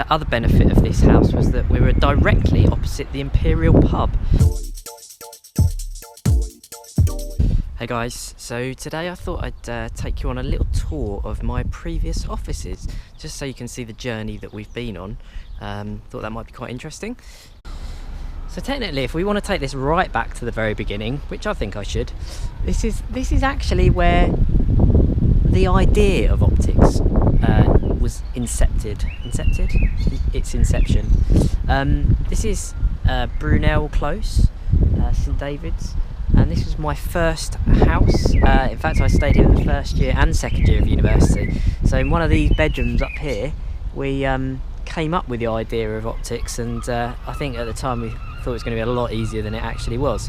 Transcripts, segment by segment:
other benefit of this house was that we were directly opposite the Imperial pub. Hey guys, so today I thought I'd take you on a little tour of my previous offices, just so you can see the journey that we've been on. Thought that might be quite interesting. So technically, if we want to take this right back to the very beginning, which I think I should, this is actually where the idea of Optix was incepted. Its inception. This is Brunel Close, St David's. And this was my first house. In fact, I stayed here in the first year and second year of university. So in one of these bedrooms up here, we came up with the idea of Optix, and I think at the time we thought it was going to be a lot easier than it actually was.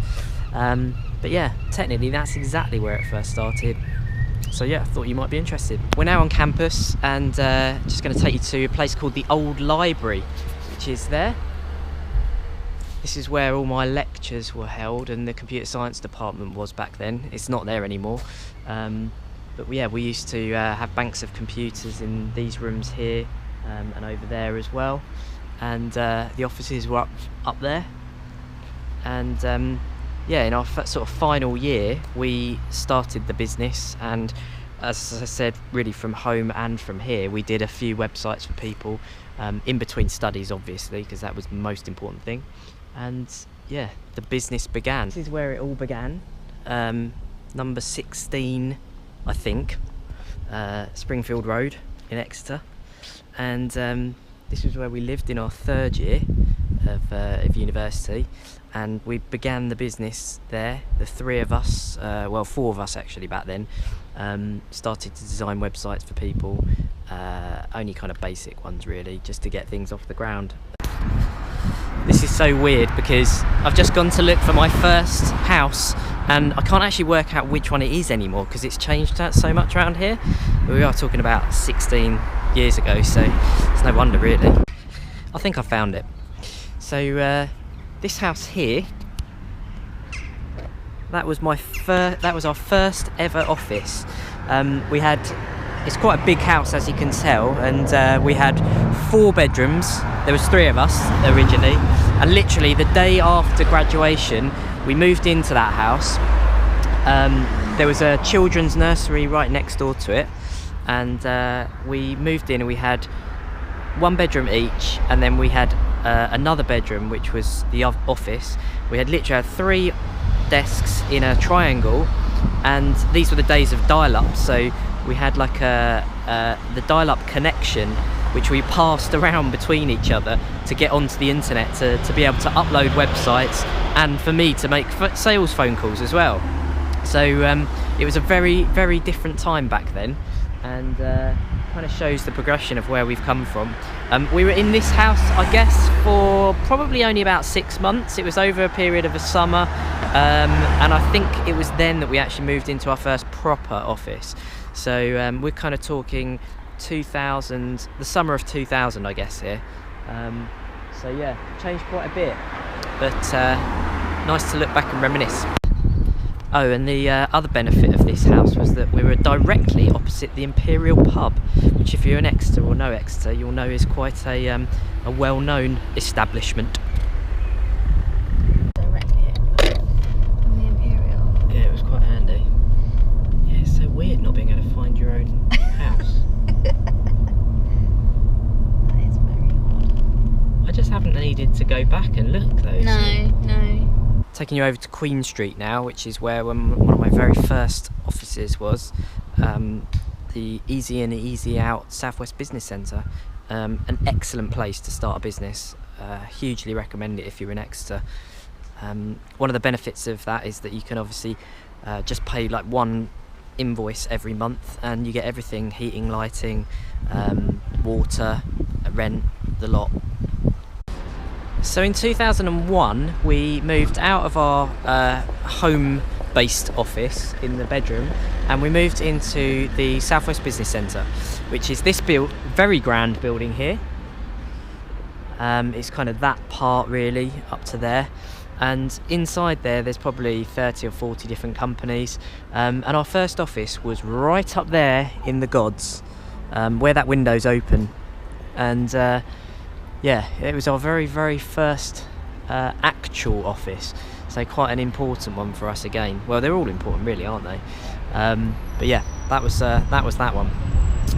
But yeah, technically that's exactly where it first started. So yeah, I thought you might be interested. We're now on campus, and just going to take you to a place called the Old Library, which is there. This is where all my lectures were held, and the computer science department was back then. It's not there anymore. But yeah, we used to have banks of computers in these rooms here and over there as well. And the offices were up there. And yeah, in our sort of final year, we started the business. And as I said, really from home and from here, we did a few websites for people in between studies, obviously, because that was the most important thing. And yeah, the business began. This is where it all began. Number 16, I think, Springfield Road in Exeter. And this was where we lived in our third year of university. And we began the business there. The three of us, well, four of us actually back then, started to design websites for people. Only kind of basic ones really, just to get things off the ground. This is so weird because I've just gone to look for my first house and I can't actually work out which one it is anymore because it's changed so much around here. We are talking about 16 years ago, so it's no wonder really. I think I found it. So this house here, that was our first ever office. It's quite a big house, as you can tell, and we had 4 bedrooms. There was 3 of us originally, and literally the day after graduation we moved into that house. There was a children's nursery right next door to it, and we moved in and we had 1 bedroom each, and then we had another bedroom which was the office. We had literally 3 desks in a triangle, and these were the days of dial-up, so we had like the dial-up connection which we passed around between each other to get onto the internet to be able to upload websites, and for me to make sales phone calls as well. So it was a very, very different time back then, and kind of shows the progression of where we've come from. We were in this house, I guess, for probably only about 6 months. It was over a period of a summer, and I think it was then that we actually moved into our first proper office. So we're kind of talking 2000, the summer of 2000, I guess, here. So yeah, changed quite a bit, but nice to look back and reminisce. Oh, and the other benefit of this house was that we were directly opposite the Imperial pub, which if you're in Exeter or know Exeter, you'll know is quite a well-known establishment. Directly from the Imperial. Yeah, it was quite handy. Yeah, it's so weird not being able to find your own house. That is very odd. I just haven't needed to go back and look though. No. Taking you over to Queen Street now, which is where one of my very first offices was. The Easy In, Easy Out Southwest Business Centre. An excellent place to start a business. Hugely recommend it if you're in Exeter. One of the benefits of that is that you can obviously just pay like 1 invoice every month and you get everything: heating, lighting, water, rent, the lot. So in 2001 we moved out of our home-based office in the bedroom, and we moved into the Southwest Business Centre, which is this very grand building here. It's kind of that part really up to there, and inside there's probably 30 or 40 different companies, and our first office was right up there in the gods, where that window's open. And yeah, it was our very first actual office, so quite an important one for us again. Well, they're all important really, aren't they? But yeah, that was that one.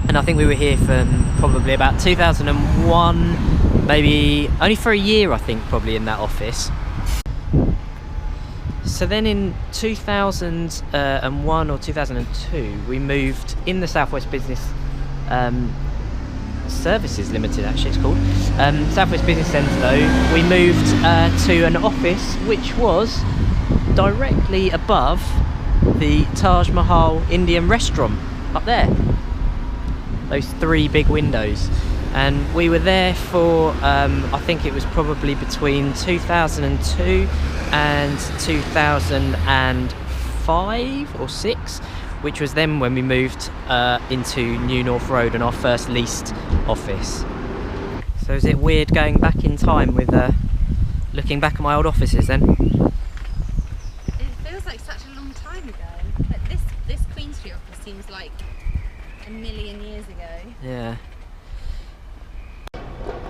And I think we were here from probably about 2001, maybe only for a year I think, probably in that office. So then in 2001 or 2002 we moved in the Southwest Business Services Limited, actually it's called, Southwest Business Centre though. We moved to an office which was directly above the Taj Mahal Indian restaurant up there. Those 3 big windows. And we were there for, I think it was probably between 2002 and 2005 or 6, which was then when we moved into New North Road and our first leased office. So is it weird going back in time with looking back at my old offices then? It feels like such a long time ago. But this Queen Street office seems like a million years ago. Yeah.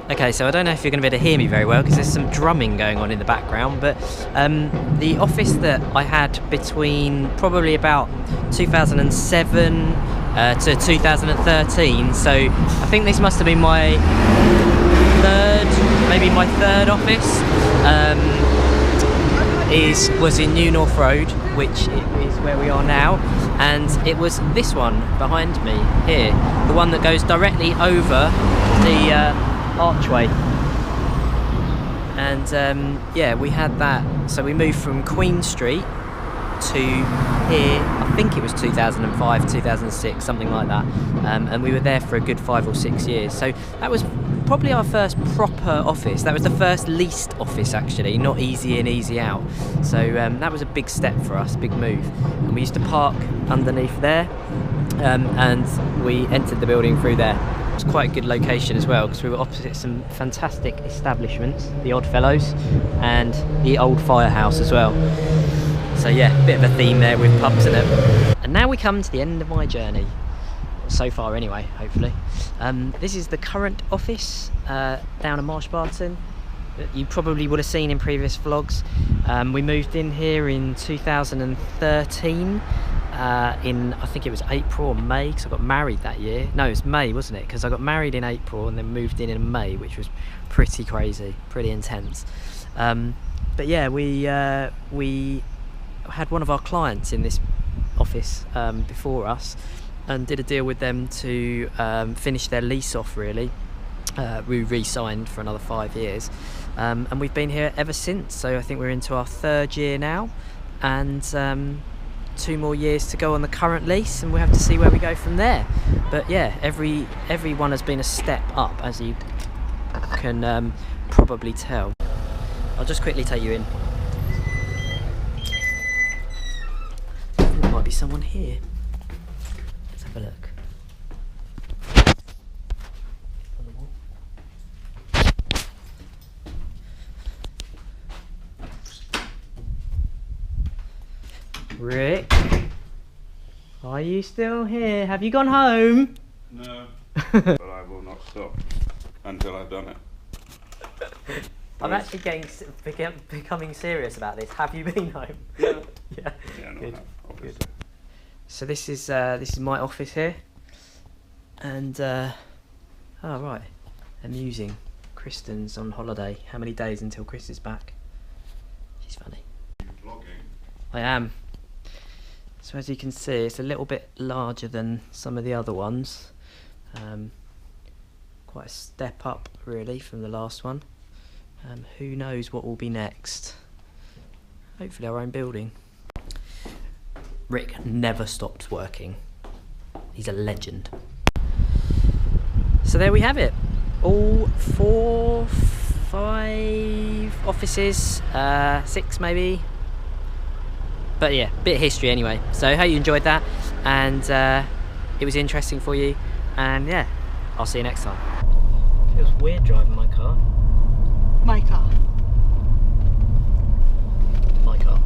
Okay, so I don't know if you're going to be able to hear me very well because there's some drumming going on in the background, but the office that I had between probably about 2007 to 2013, so I think this must have been my third office, was in New North Road, which is where we are now, and it was this one behind me here, the one that goes directly over the archway. And yeah, we had that, so we moved from Queen Street to here, I think it was 2005, 2006, something like that, and we were there for a good 5 or 6 years. So that was probably our first proper office. That was the first leased office actually, not easy in, easy out. So that was a big step for us, big move. And we used to park underneath there, and we entered the building through there. It was quite a good location as well because we were opposite some fantastic establishments, the Oddfellows and the Old Firehouse as well. So yeah, a bit of a theme there with pubs in it. And now we come to the end of my journey. So far anyway, hopefully. This is the current office down in Marsh Barton that you probably would have seen in previous vlogs. We moved in here in 2013 in, I think it was April or May, because I got married that year. No, it was May, wasn't it? Because I got married in April and then moved in May, which was pretty crazy, pretty intense. But yeah, we had one of our clients in this office before us, and did a deal with them to finish their lease off really. We re-signed for another 5 years, and we've been here ever since, so I think we're into our 3rd year now, and 2 more years to go on the current lease, and we'll have to see where we go from there. But yeah, every one has been a step up, as you can probably tell. I'll just quickly take you in. I think there might be someone here. Let's have a look. On the wall. Rick, are you still here? Have you gone home? No, but I will not stop until I've done it. I'm actually becoming serious about this. Have you been home? Yeah. Yeah. Yeah, no, Good. no, obviously. Good. So this is my office here, and oh right, amusing. Kristen's on holiday. How many days until Chris is back? She's funny. You're vlogging. I am. So as you can see, it's a little bit larger than some of the other ones. Quite a step up really from the last one. Who knows what will be next? Hopefully our own building. Rick never stops working. He's a legend. So there we have it. All 4, 5 offices, 6 maybe. But yeah, bit of history anyway. So I hope you enjoyed that, and it was interesting for you. And yeah, I'll see you next time. Feels weird driving my car. My car. My car.